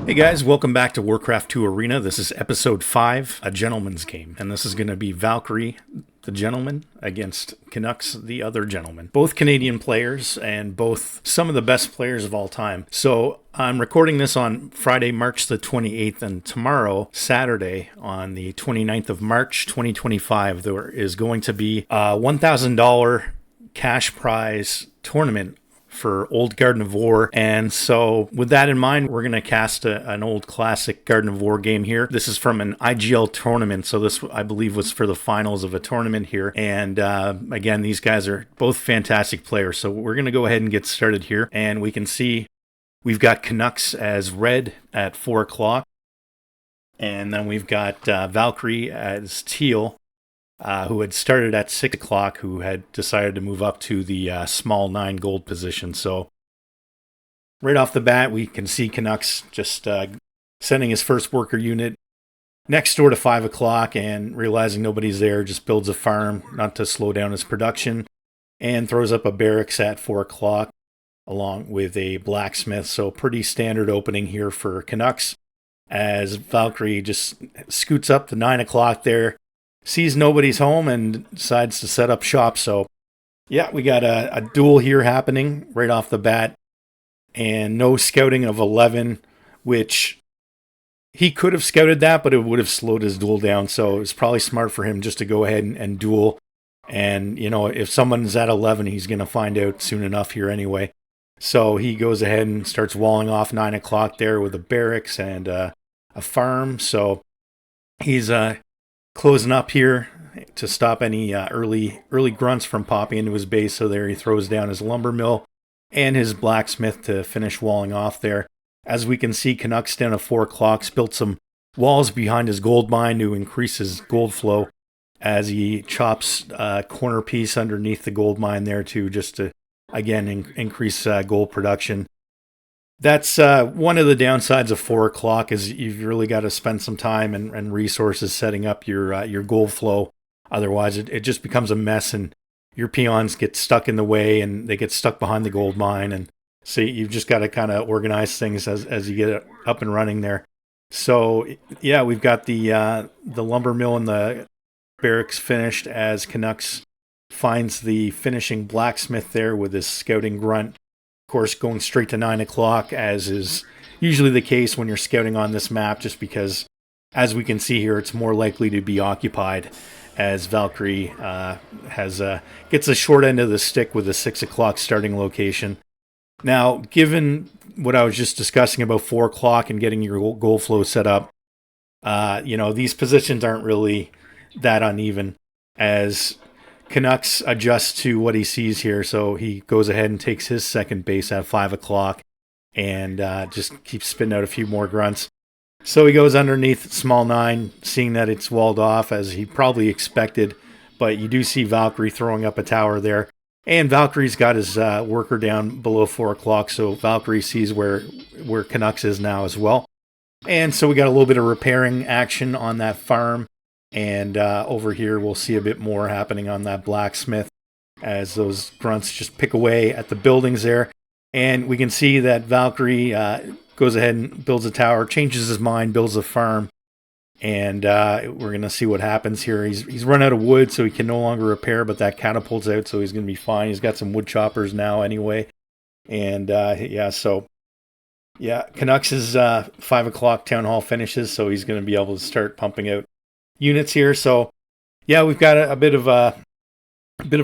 Hey guys, welcome back to Warcraft 2 Arena. This is episode 5, a gentleman's game. And this is going to be Valkyrie, the gentleman, against Canucks, the other gentleman. Both Canadian players and both some of the best players of all time. So I'm recording this on Friday, March the 28th, and tomorrow, Saturday, on the 29th of March, 2025, there is going to be a $1,000 cash prize tournament for old Garden of War. And so with that in mind, we're going to cast an old classic Garden of War game here. This is from an IGL tournament. So this, I believe, was for the finals of a tournament here. And again, these guys are both fantastic players. So we're going to go ahead and get started here. And we can see we've got Canucks as red at 4 o'clock. And then we've got Valkyrie as teal, who had started at 6 o'clock, who had decided to move up to the small 9 gold position. So right off the bat, we can see Canucks just sending his first worker unit next door to 5 o'clock and realizing nobody's there, just builds a farm, not to slow down his production, and throws up a barracks at 4 o'clock along with a blacksmith. So pretty standard opening here for Canucks as Valkyrie just scoots up to 9 o'clock there, sees nobody's home and decides to set up shop. So yeah, we got a duel here happening right off the bat, and no scouting of 11, which he could have scouted that, but it would have slowed his duel down. So it's probably smart for him just to go ahead and duel. And, you know, if someone's at 11, he's going to find out soon enough here anyway. So he goes ahead and starts walling off 9 o'clock there with a barracks and a farm. So he's closing up here to stop any early grunts from popping into his base. So there he throws down his lumber mill and his blacksmith to finish walling off there. As we can see, Canucks down at 4 o'clock built some walls behind his gold mine to increase his gold flow as he chops a corner piece underneath the gold mine there too, just to, again, increase gold production. That's one of the downsides of 4 o'clock is you've really got to spend some time and resources setting up your gold flow. Otherwise, it just becomes a mess and your peons get stuck in the way and they get stuck behind the gold mine. And so you've just got to kind of organize things as you get it up and running there. So yeah, we've got the lumber mill and the barracks finished as Canucks finds the finishing blacksmith there with his scouting grunt. Course, going straight to 9 o'clock, as is usually the case when you're scouting on this map, just because, as we can see here, it's more likely to be occupied, as Valkyrie gets a short end of the stick with a 6 o'clock starting location. Now, given what I was just discussing about 4 o'clock and getting your goal flow set up, these positions aren't really that uneven, as Canucks adjusts to what he sees here, so he goes ahead and takes his second base at 5 o'clock and just keeps spitting out a few more grunts. So he goes underneath small 9, seeing that it's walled off as he probably expected, but you do see Valkyrie throwing up a tower there. And Valkyrie's got his worker down below 4 o'clock, so Valkyrie sees where Canucks is now as well. And so we got a little bit of repairing action on that farm. And over here, we'll see a bit more happening on that blacksmith as those grunts just pick away at the buildings there. And we can see that Valkyrie goes ahead and builds a tower, changes his mind, builds a farm. And we're going to see what happens here. He's run out of wood, so he can no longer repair, but that catapults out, so he's going to be fine. He's got some wood choppers now anyway. And Canucks' 5 o'clock town hall finishes, so he's going to be able to start pumping out units here. So yeah, we've got a bit of a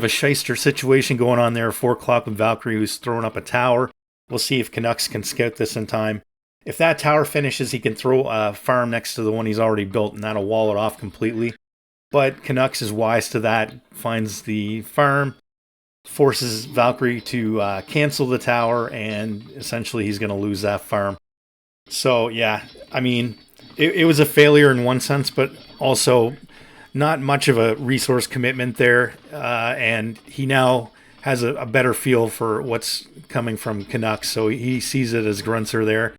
shyster situation going on there. 4 o'clock with Valkyrie, who's throwing up a tower. We'll see if Canucks can scout this in time. If that tower finishes, he can throw a farm next to the one he's already built, and that'll wall it off completely. But Canucks is wise to that, finds the farm, forces Valkyrie to cancel the tower, and essentially he's going to lose that farm. So yeah, I mean, it was a failure in one sense, but also not much of a resource commitment there. And he now has a better feel for what's coming from Canucks, so he sees it as grunts are there.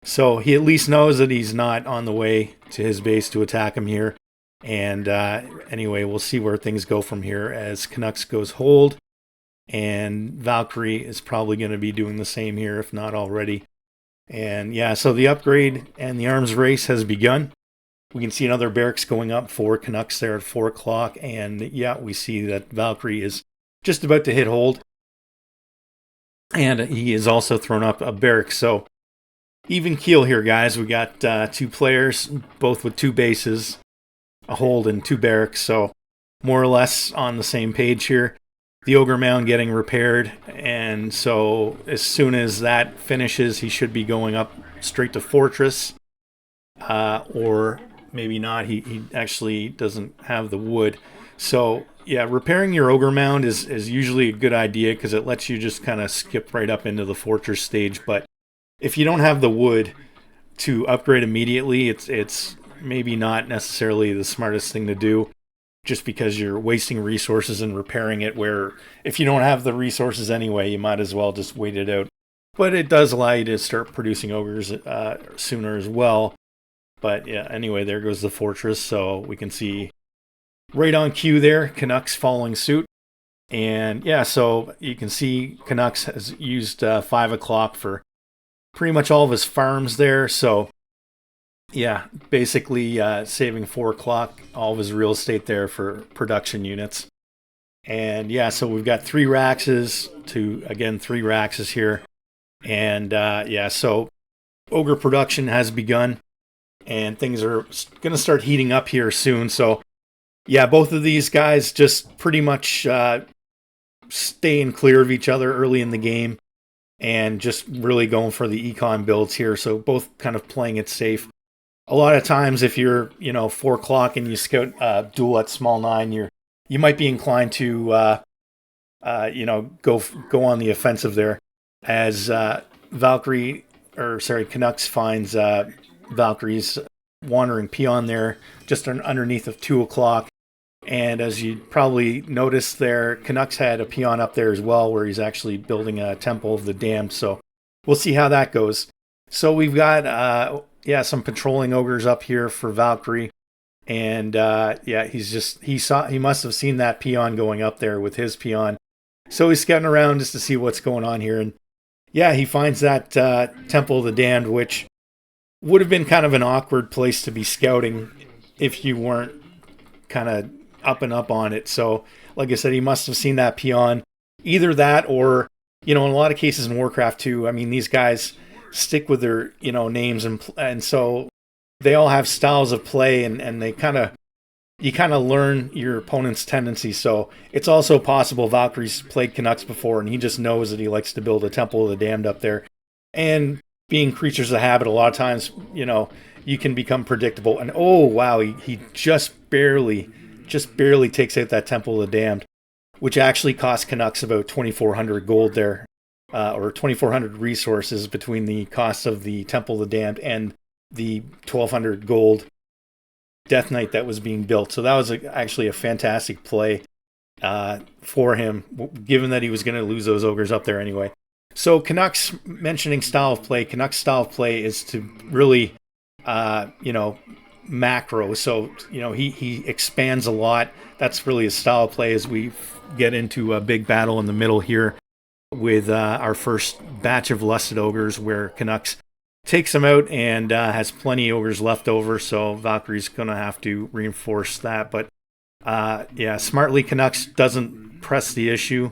So he at least knows that he's not on the way to his base to attack him here. And anyway, we'll see where things go from here as Canucks goes hold. And Valkyrie is probably going to be doing the same here, if not already. And yeah, so the upgrade and the arms race has begun. We can see another barracks going up for Canucks there at 4 o'clock. And yeah, we see that Valkyrie is just about to hit hold. And he has also thrown up a barracks. So even keel here, guys. We got 2 players, both with 2 bases, a hold, and 2 barracks. So more or less on the same page here. The Ogre Mound getting repaired. And so as soon as that finishes, he should be going up straight to Fortress. Or maybe not. He actually doesn't have the wood. So yeah, repairing your Ogre Mound is usually a good idea because it lets you just kind of skip right up into the Fortress stage. But if you don't have the wood to upgrade immediately, it's maybe not necessarily the smartest thing to do, just because you're wasting resources and repairing it, where if you don't have the resources anyway, you might as well just wait it out. But it does allow you to start producing ogres sooner as well. But yeah, anyway, there goes the Fortress. So we can see right on cue there, Canucks following suit. And yeah, so you can see Canucks has used 5 o'clock for pretty much all of his farms there. So yeah, basically saving 4 o'clock, all of his real estate there for production units. And yeah, so we've got 3 Raxes to, again, 3 Raxes here. And yeah, so Ogre production has begun. And things are going to start heating up here soon. So yeah, both of these guys just pretty much staying clear of each other early in the game. And just really going for the econ builds here. So both kind of playing it safe. A lot of times if you're, 4 o'clock and you scout duel at small 9, you might be inclined to, go on the offensive there. As Canucks finds Valkyrie's wandering peon there just underneath of 2 o'clock. And as you probably noticed there, Canucks had a peon up there as well where he's actually building a Temple of the Damned. So we'll see how that goes. So we've got, some patrolling ogres up here for Valkyrie. And he must have seen that peon going up there with his peon. So he's scouting around just to see what's going on here. And yeah, he finds that Temple of the Damned, which would have been kind of an awkward place to be scouting if you weren't kind of up and up on it. So like I said, he must have seen that peon. Either that or, in a lot of cases in Warcraft 2, I mean, these guys stick with their, names and so they all have styles of play and they you kind of learn your opponent's tendencies. So it's also possible Valkyrie's played Canucks before and he just knows that he likes to build a Temple of the Damned up there. And being creatures of habit, a lot of times, you can become predictable. And oh wow, he just barely takes out that Temple of the Damned, which actually cost Canucks about 2,400 gold there, or 2,400 resources between the cost of the Temple of the Damned and the 1,200 gold Death Knight that was being built. So that was actually a fantastic play for him, given that he was going to lose those ogres up there anyway. So Canucks, mentioning style of play, Canucks style of play is to really, macro. So, he expands a lot. That's really his style of play as we get into a big battle in the middle here with our first batch of Lusted Ogres, where Canucks takes them out and has plenty of ogres left over. So Valkyrie's going to have to reinforce that. But smartly, Canucks doesn't press the issue,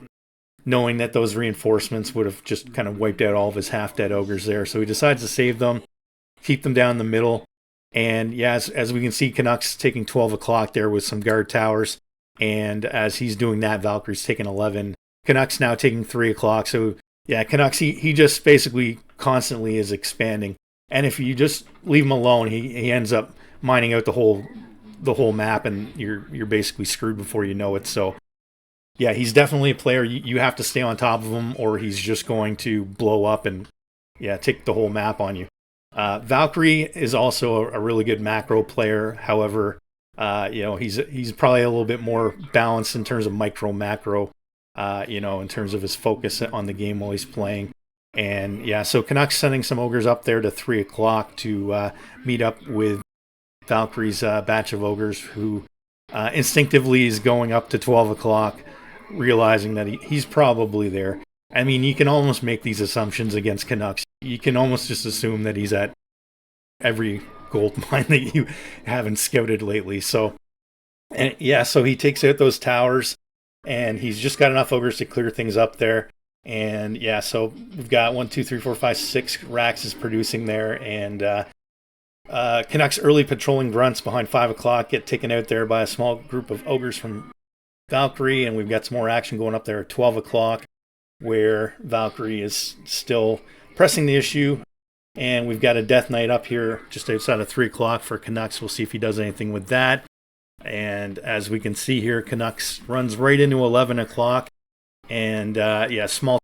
knowing that those reinforcements would have just kind of wiped out all of his half-dead ogres there. So he decides to save them, keep them down the middle. And yeah, as we can see, Canucks taking 12 o'clock there with some guard towers. And as he's doing that, Valkyrie's taking 11. Canucks now taking 3 o'clock. So yeah, Canucks, he just basically constantly is expanding. And if you just leave him alone, he ends up mining out the whole map, and you're basically screwed before you know it. So yeah, he's definitely a player. You have to stay on top of him, or he's just going to blow up and take the whole map on you. Valkyrie is also a really good macro player. However, he's probably a little bit more balanced in terms of micro macro, in terms of his focus on the game while he's playing. And yeah, so Canucks sending some ogres up there to 3 o'clock to meet up with Valkyrie's batch of ogres, who instinctively is going up to 12 o'clock, realizing that he's probably there. I mean, you can almost make these assumptions against Canucks. you can almost just assume that he's at every gold mine that you haven't scouted lately. So, and yeah, so he takes out those towers, and he's just got enough ogres to clear things up there. And yeah, so we've got 1, 2, 3, 4, 5, 6 racks is producing there, and Canucks early patrolling grunts behind 5 o'clock get taken out there by a small group of ogres from Valkyrie, and we've got some more action going up there at 12 o'clock, where Valkyrie is still pressing the issue. And we've got a Death Knight up here just outside of 3 o'clock for Canucks. We'll see if he does anything with that. And as we can see here, Canucks runs right into 11 o'clock. And yeah, small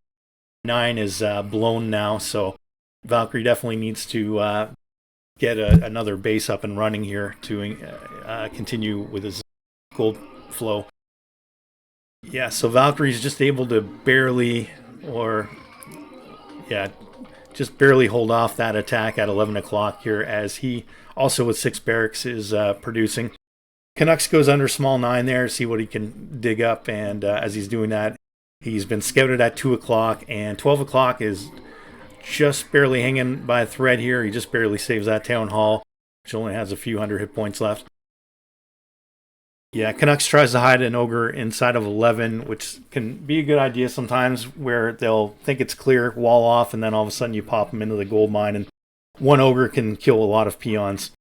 9 is blown now. So Valkyrie definitely needs to get another base up and running here to continue with his gold flow. Yeah, so Valkyrie's just able to barely, just barely hold off that attack at 11 o'clock here, as he also with 6 barracks is producing. Canucks goes under small 9 there, see what he can dig up, and as he's doing that, he's been scouted at 2 o'clock, and 12 o'clock is just barely hanging by a thread here. He just barely saves that town hall, which only has a few hundred hit points left. Yeah, Canucks tries to hide an ogre inside of 11, which can be a good idea sometimes, where they'll think it's clear, wall off, and then all of a sudden you pop them into the gold mine, and one ogre can kill a lot of peons.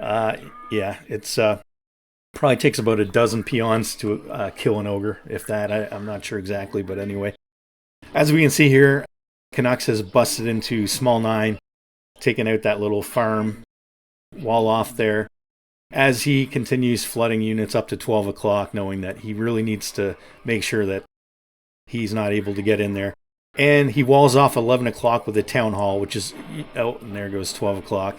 Yeah, it's probably takes about a dozen peons to kill an ogre, if that. I'm not sure exactly, but anyway. As we can see here, Canucks has busted into small 9, taking out that little farm wall off there, as he continues flooding units up to 12 o'clock, knowing that he really needs to make sure that he's not able to get in there. And he walls off 11 o'clock with a town hall, which is, oh, and there goes 12 o'clock.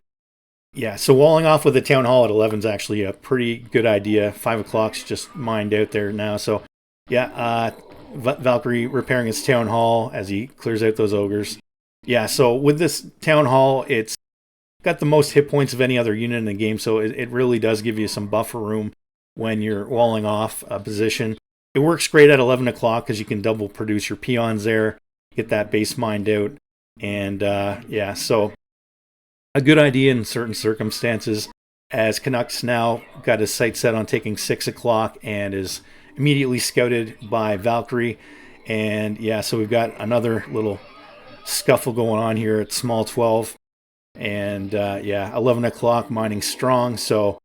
Yeah, so walling off with a town hall at 11 is actually a pretty good idea. 5 o'clock's just mined out there now. So yeah, Valkyrie repairing his town hall as he clears out those ogres. Yeah, so with this town hall, it's got the most hit points of any other unit in the game, so it really does give you some buffer room when you're walling off a position. It works great at 11 o'clock because you can double produce your peons there, get that base mined out, and yeah, so a good idea in certain circumstances, as Canucks now got his sight set on taking 6 o'clock and is immediately scouted by Valkyrie. And yeah, so we've got another little scuffle going on here at small 12. And yeah, 11 o'clock mining strong, so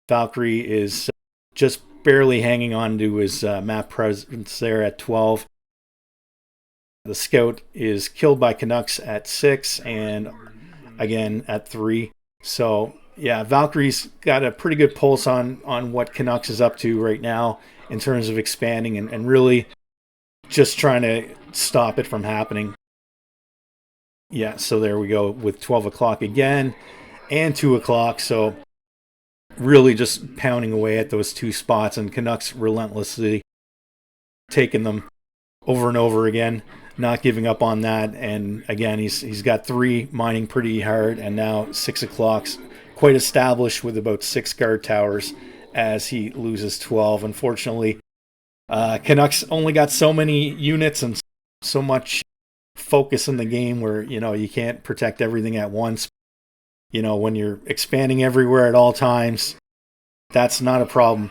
Valkyrie is just barely hanging on to his map presence there at 12. The scout is killed by Canucks at 6 and again at 3. So yeah, Valkyrie's got a pretty good pulse on what Canucks is up to right now in terms of expanding and really just trying to stop it from happening. Yeah, so there we go with 12 o'clock again and 2 o'clock. So really just pounding away at those 2 spots, and Canucks relentlessly taking them over and over again, not giving up on that. And again, he's got 3 mining pretty hard, and now 6 o'clock's quite established with about 6 guard towers as he loses 12. Unfortunately, Canucks only got so many units and so much focus in the game where, you know, you can't protect everything at once. You know, when you're expanding everywhere at all times, that's not a problem.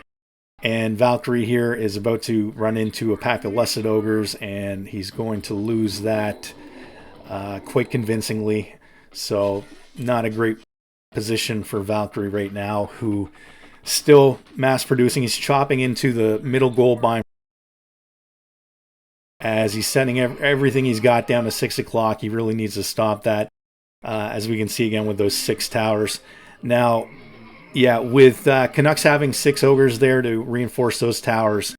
And Valkyrie here is about to run into a pack of Lusted Ogres, and he's going to lose that quite convincingly. So not a great position for Valkyrie right now, who still mass producing. He's chopping into the middle gold mine as he's sending everything he's got down to 6 o'clock. He really needs to stop that, as we can see again with those 6 towers. Now, yeah, with Canucks having 6 ogres there to reinforce those towers,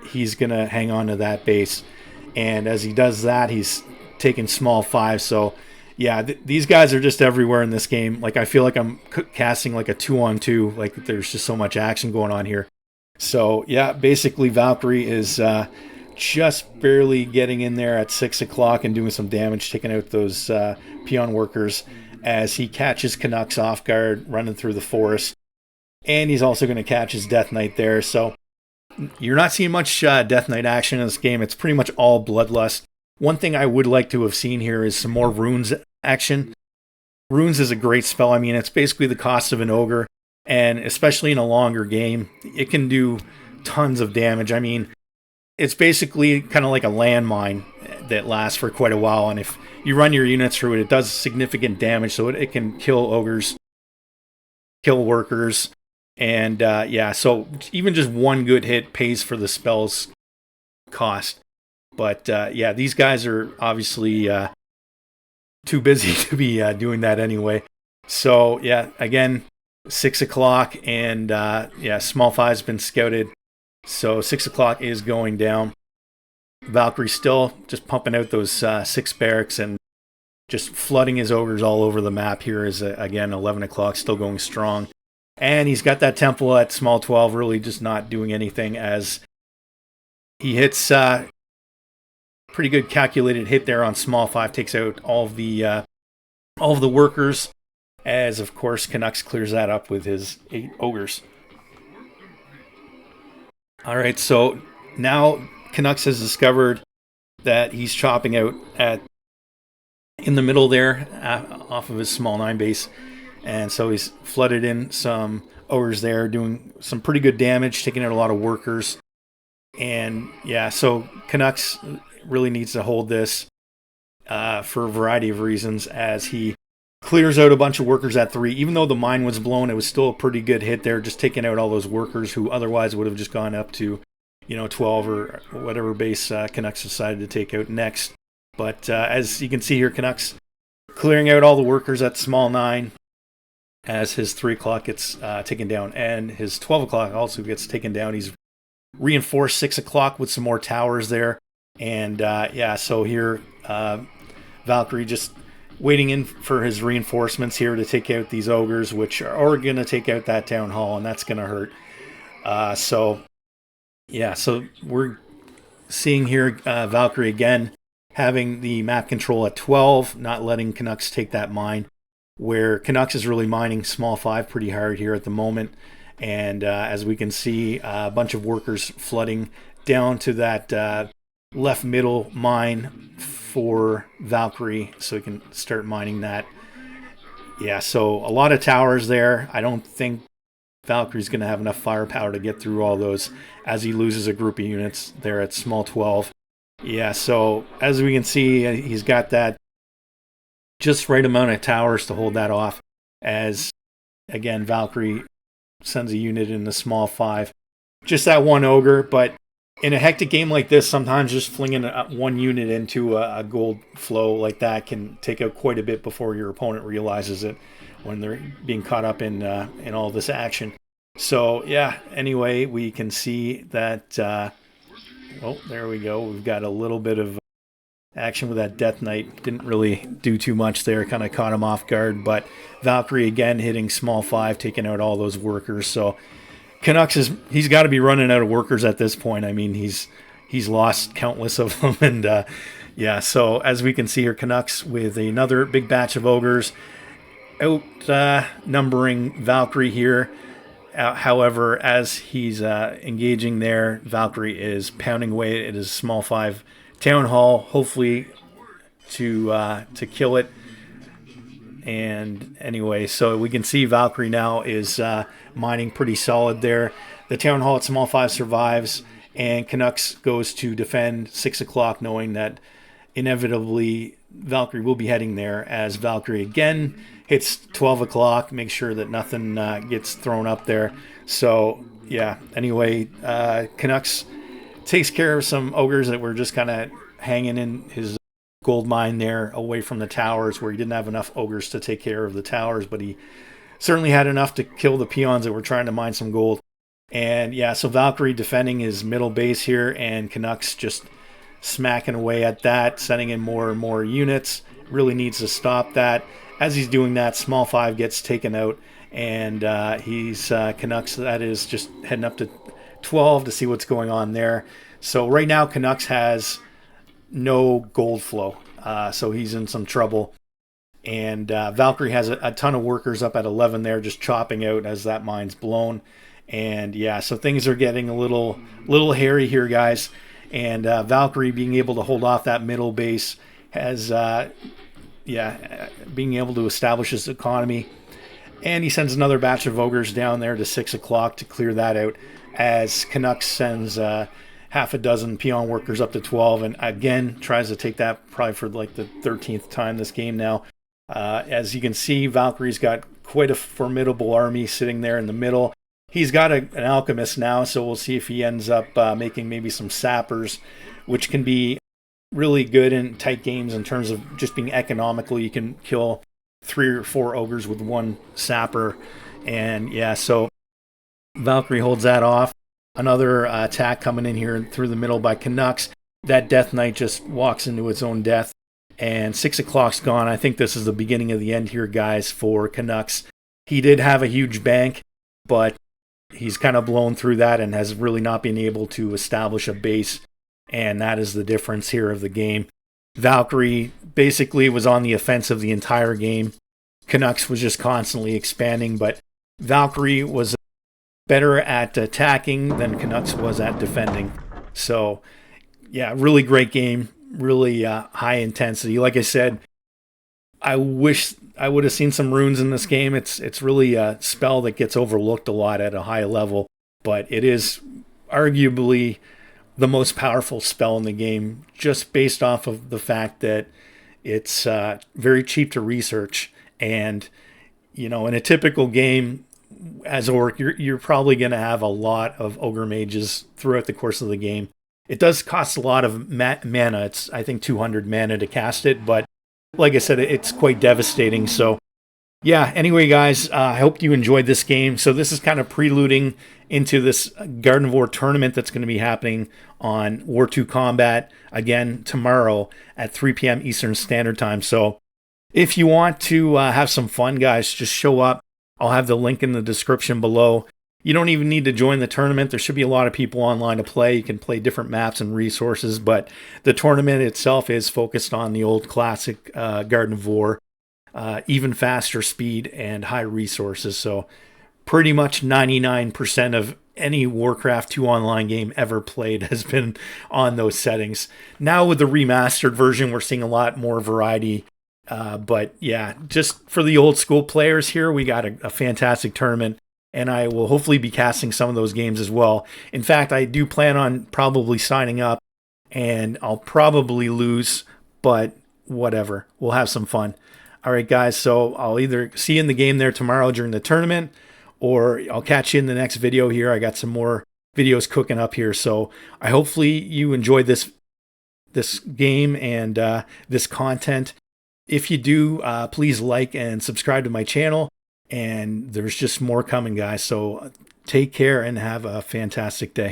he's going to hang on to that base. And as he does that, he's taking small 5. So, yeah, these guys are just everywhere in this game. Like, I feel like I'm casting like a 2-on-2. Like, there's just so much action going on here. So, yeah, basically Valkyrie is just barely getting in there at 6 o'clock and doing some damage, taking out those peon workers as he catches Canucks off guard running through the forest. And he's also going to catch his Death Knight there. So you're not seeing much Death Knight action in this game. It's pretty much all Bloodlust. One thing I would like to have seen here is some more runes action. Runes is a great spell. I mean, it's basically the cost of an ogre, and especially in a longer game, it can do tons of damage. I mean, it's basically kind of like a landmine that lasts for quite a while, and if you run your units through it, it does significant damage, so it can kill ogres, kill workers, and yeah, so even just one good hit pays for the spell's cost. But yeah, these guys are obviously too busy to be doing that anyway. So yeah, again, 6 o'clock, and yeah, small 5's been scouted. So 6 o'clock is going down. Valkyrie still just pumping out those 6 barracks and just flooding his ogres all over the map. Here is, again, 11 o'clock, still going strong. And he's got that temple at small 12, really just not doing anything, as he hits pretty good calculated hit there on small 5, takes out all of the workers, as of course Canucks clears that up with his 8 ogres. Alright, so now Canucks has discovered that he's chopping out in the middle there off of his small 9 base, and so he's flooded in some ogres there, doing some pretty good damage, taking out a lot of workers. And yeah, so Canucks really needs to hold this for a variety of reasons, as he clears out a bunch of workers at 3. Even though the mine was blown, it was still a pretty good hit there, just taking out all those workers who otherwise would have just gone up to, 12 or whatever base Canucks decided to take out next. But as you can see here, Canucks clearing out all the workers at small 9, as his 3 o'clock gets taken down, and his 12 o'clock also gets taken down. He's reinforced 6 o'clock with some more towers there. And yeah, so here Valkyrie just waiting in for his reinforcements here to take out these ogres, which are going to take out that town hall, and that's going to hurt. So yeah, so we're seeing here Valkyrie again having the map control at 12, not letting Canucks take that mine, where Canucks is really mining small 5 pretty hard here at the moment. And as we can see, a bunch of workers flooding down to that left middle mine for Valkyrie, so he can start mining that. Yeah, so a lot of towers there. I don't think Valkyrie's going to have enough firepower to get through all those, as he loses a group of units there at small 12. Yeah, so as we can see, he's got that just right amount of towers to hold that off, as again Valkyrie sends a unit in the small 5. Just that one ogre, but in a hectic game like this, sometimes just flinging one unit into a gold flow like that can take out quite a bit before your opponent realizes it, when they're being caught up in all this action. So yeah, anyway, we can see that, oh, there we go. We've got a little bit of action with that Death Knight. Didn't really do too much there, kind of caught him off guard, but Valkyrie again hitting small 5, taking out all those workers. So Canucks he's got to be running out of workers at this point. I mean, he's lost countless of them, and yeah, so as we can see here, Canucks with another big batch of ogres, outnumbering Valkyrie here. However, as he's engaging there, Valkyrie is pounding away at his small 5 town hall, hopefully to kill it. And anyway, so we can see Valkyrie now is mining pretty solid there. The town hall at small 5 survives, and Canucks goes to defend 6 o'clock, knowing that inevitably Valkyrie will be heading there, as Valkyrie again hits 12 o'clock, make sure that nothing gets thrown up there. So yeah, anyway, Canucks takes care of some ogres that were just kind of hanging in his gold mine there away from the towers, where he didn't have enough ogres to take care of the towers, but he certainly had enough to kill the peons that were trying to mine some gold. And yeah, so Valkyrie defending his middle base here, and Canucks just smacking away at that, sending in more and more units. Really needs to stop that. As he's doing that, small 5 gets taken out, and he's Canucks, that is, just heading up to 12 to see what's going on there. So right now Canucks has no gold flow, so he's in some trouble. And Valkyrie has a ton of workers up at 11 there, just chopping out as that mine's blown. And yeah, so things are getting a little hairy here, guys. And Valkyrie being able to hold off that middle base has, being able to establish his economy. And he sends another batch of ogres down there to 6 o'clock to clear that out, as Canucks sends half a dozen peon workers up to 12, and again tries to take that probably for like the 13th time this game now. As you can see, Valkyrie's got quite a formidable army sitting there in the middle. He's got an alchemist now, so we'll see if he ends up making maybe some sappers, which can be really good in tight games in terms of just being economical. You can kill 3 or 4 ogres with 1 sapper. And yeah, so Valkyrie holds that off. Another attack coming in here through the middle by Canucks. That Death Knight just walks into its own death. And 6 o'clock's gone. I think this is the beginning of the end here, guys, for Canucks. He did have a huge bank, but he's kind of blown through that and has really not been able to establish a base. And that is the difference here of the game. Valkyrie basically was on the offensive the entire game. Canucks was just constantly expanding, but Valkyrie was better at attacking than Canucks was at defending. So, yeah, really great game. Really high intensity. Like I said, I wish I would have seen some runes in this game. It's really a spell that gets overlooked a lot at a high level, but it is arguably the most powerful spell in the game, just based off of the fact that it's very cheap to research. And, you know, in a typical game, as Orc, you're probably going to have a lot of Ogre Mages throughout the course of the game. It does cost a lot of mana. It's, I think, 200 mana to cast it, but like I said, it's quite devastating. So, yeah, anyway, guys, I hope you enjoyed this game. So this is kind of preluding into this Garden of War tournament that's going to be happening on War2 Combat, again, tomorrow at 3 p.m. Eastern Standard Time. So if you want to have some fun, guys, just show up. I'll have the link in the description below. You don't even need to join the tournament. There should be a lot of people online to play. You can play different maps and resources, but the tournament itself is focused on the old classic Garden of War, even faster speed and high resources. So pretty much 99% of any Warcraft 2 online game ever played has been on those settings. Now with the remastered version, we're seeing a lot more variety. But yeah, just for the old school players here, we got a fantastic tournament. And I will hopefully be casting some of those games as well. In fact, I do plan on probably signing up, and I'll probably lose, but whatever. We'll have some fun. All right, guys, so I'll either see you in the game there tomorrow during the tournament, or I'll catch you in the next video here. I got some more videos cooking up here, so I hopefully you enjoyed this game and this content. If you do, please like and subscribe to my channel. And there's just more coming, guys. So take care and have a fantastic day.